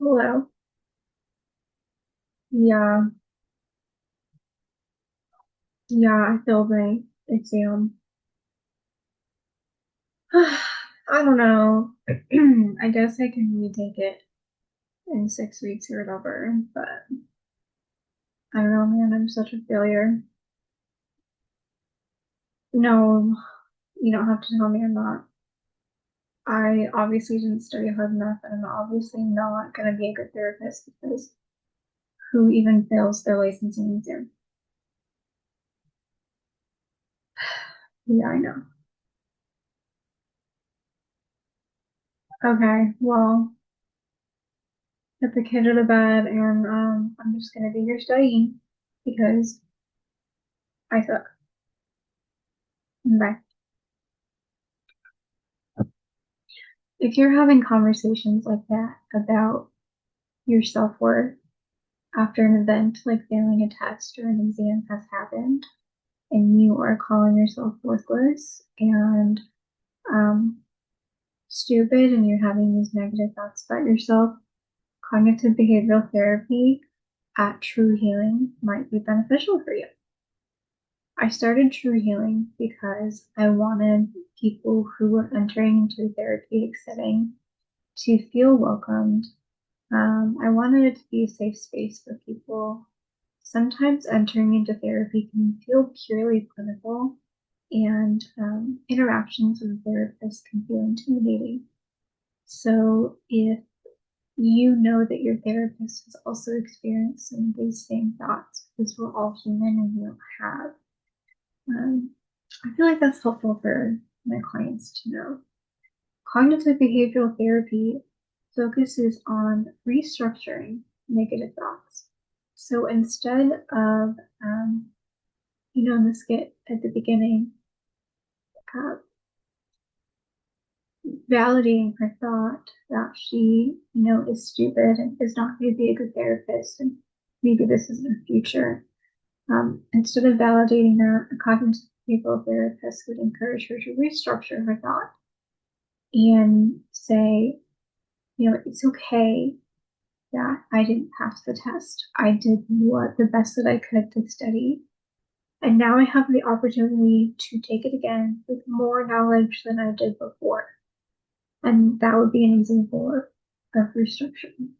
Hello. Yeah, yeah, I failed my exam. I don't know. I guess I can retake it in 6 weeks or whatever, but I don't know, man. I'm such a failure. No, you don't have to tell me I'm not. I obviously didn't study hard enough, and I'm obviously not going to be a good therapist because who even fails their licensing exam? Yeah, I know. Okay, well, put the kid to the bed, and I'm just gonna be here studying because I suck. Bye. If you're having conversations like that about your self-worth after an event like failing a test or an exam has happened, and you are calling yourself worthless and um, stupid, and you're having these negative thoughts about yourself, cognitive behavioral therapy at True Healing might be beneficial for you. I started True Healing because I wanted people who were entering into a therapeutic setting to feel welcomed. I wanted it to be a safe space for people. Sometimes entering into therapy can feel purely clinical, and interactions with a therapist can feel intimidating. So, if you know that your therapist has also experienced some of these same thoughts, because we're all human and we all have, um, I feel like that's helpful for my clients to know. Cognitive behavioral therapy focuses on restructuring negative thoughts. So instead of, in the skit at the beginning, uh, validating her thought that she, is stupid and is not going to be a good therapist and maybe this isn't her future. Instead of validating that, a cognitive behavioral therapist would encourage her to restructure her thought and say, it's okay that I didn't pass the test. I did what the best that I could to study. And now I have the opportunity to take it again with more knowledge than I did before. And that would be an example of restructuring.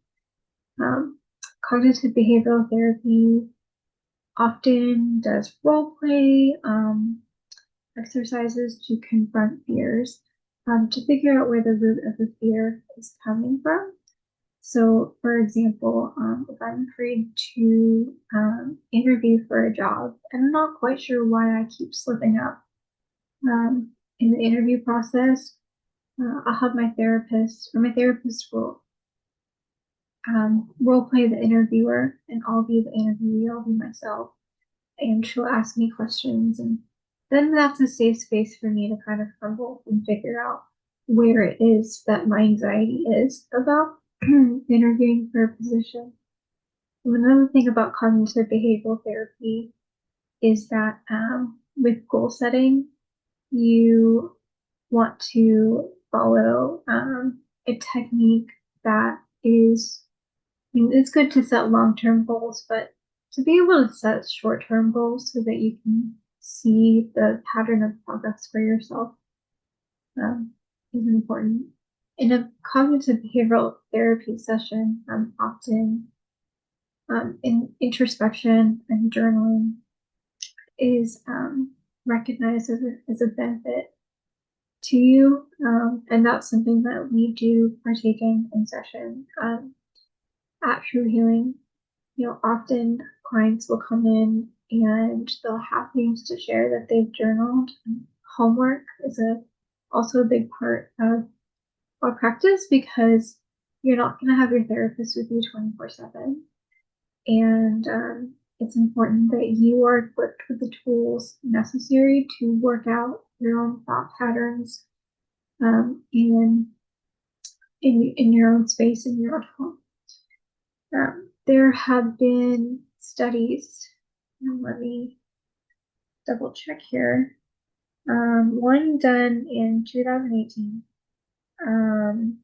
Um, Cognitive behavioral therapy often does role play exercises to confront fears, to figure out where the root of the fear is coming from. So, for example, if I'm afraid to interview for a job and I'm not quite sure why I keep slipping up in the interview process, I'll have my therapist will role play the interviewer, and I'll be the interviewee, I'll be myself, and she'll ask me questions, and then that's a safe space for me to kind of crumble and figure out where it is that my anxiety is about interviewing for a position. And another thing about cognitive behavioral therapy is that with goal setting, you want to follow a technique that is, I mean, it's good to set long-term goals, but to be able to set short-term goals so that you can see the pattern of progress for yourself um, is important. In a cognitive behavioral therapy session, often in introspection and journaling is recognized as a benefit to you. And that's something that we do partaking in session at True Healing. Often clients will come in and they'll have things to share that they've journaled. Homework is also a big part of our practice because you're not going to have your therapist with you 24/7. And it's important that you are equipped with the tools necessary to work out your own thought patterns in your own space in your own home. There have been studies, and let me double check here. One done in 2018, um,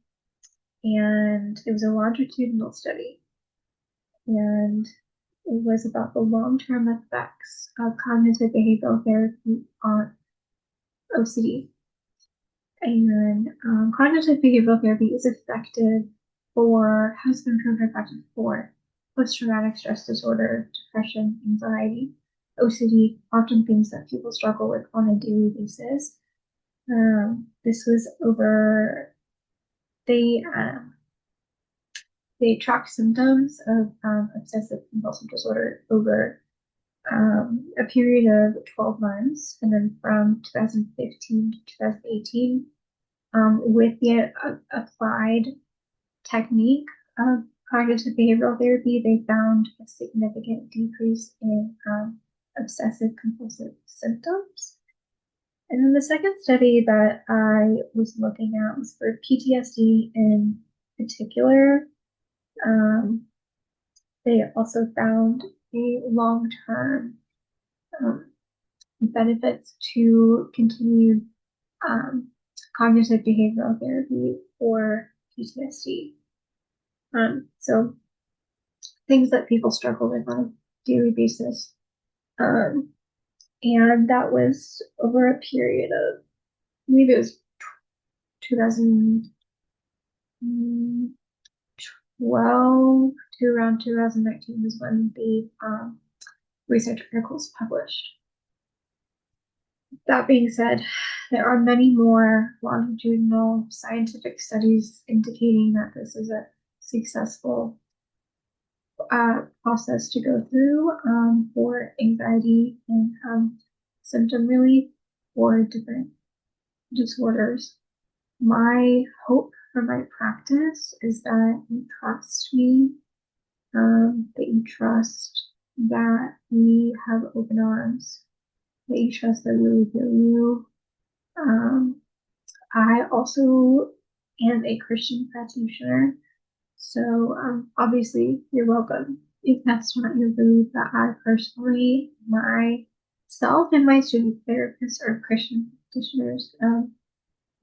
and it was a longitudinal study, and it was about the long-term effects of cognitive behavioral therapy on OCD. And cognitive behavioral therapy is effective for, has been proven effective for post-traumatic stress disorder, depression, anxiety, OCD, often things that people struggle with on a daily basis. This was over, they they tracked symptoms of obsessive compulsive disorder over a period of 12 months, and then from 2015 to 2018, with the applied technique of cognitive behavioral therapy, they found a significant decrease in obsessive compulsive symptoms. And then the second study that I was looking at was for PTSD in particular. Um, they also found a long-term um, benefits to continued um, cognitive behavioral therapy for PTSD. So things that people struggle with on a daily basis. Um, and that was over a period of, I believe it was 2012 to around 2019 was when the research articles published. That being said, there are many more longitudinal scientific studies indicating that this is a successful process to go through for anxiety and symptom relief for different disorders. My hope for my practice is that you trust me, that you trust that we have open arms, that you trust that we will heal you. I also am a Christian practitioner, so obviously you're welcome. If that's not your belief, that I personally, myself and my student therapists are Christian practitioners.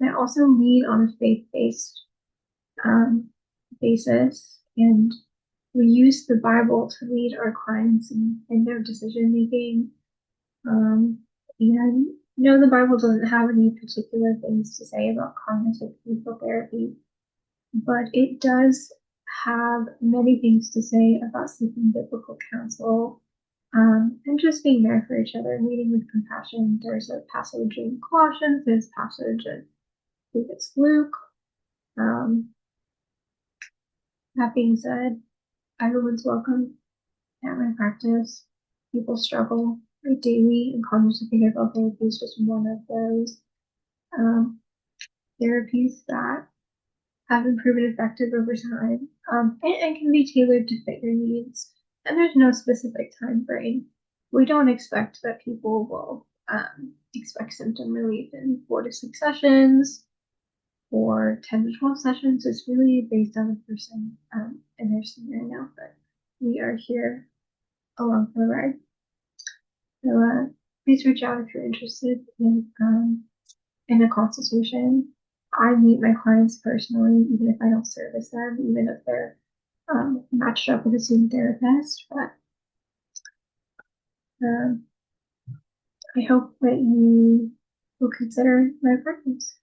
I also lead on a faith-based um, basis, and we use the Bible to lead our clients in their decision making. And the Bible doesn't have any particular things to say about cognitive behavioral therapy, but it does have many things to say about seeking biblical counsel, and just being there for each other, leading with compassion. There's a passage in Colossians, there's a passage in, I think it's Luke. Um, that being said, everyone's welcome at my practice. People struggle daily, and cognitive behavioral therapy is just one of those um, therapies that have been proven effective over time, and can be tailored to fit your needs. And there's no specific time frame. We don't expect that people will expect symptom relief in 4 to 6 sessions or 10 to 12 sessions. It's really based on the person and their scenario, but we are here along for the ride. So please reach out if you're interested in a consultation. I meet my clients personally, even if I don't service them, even if they're matched up with a student therapist. But um, I hope that you will consider my practice.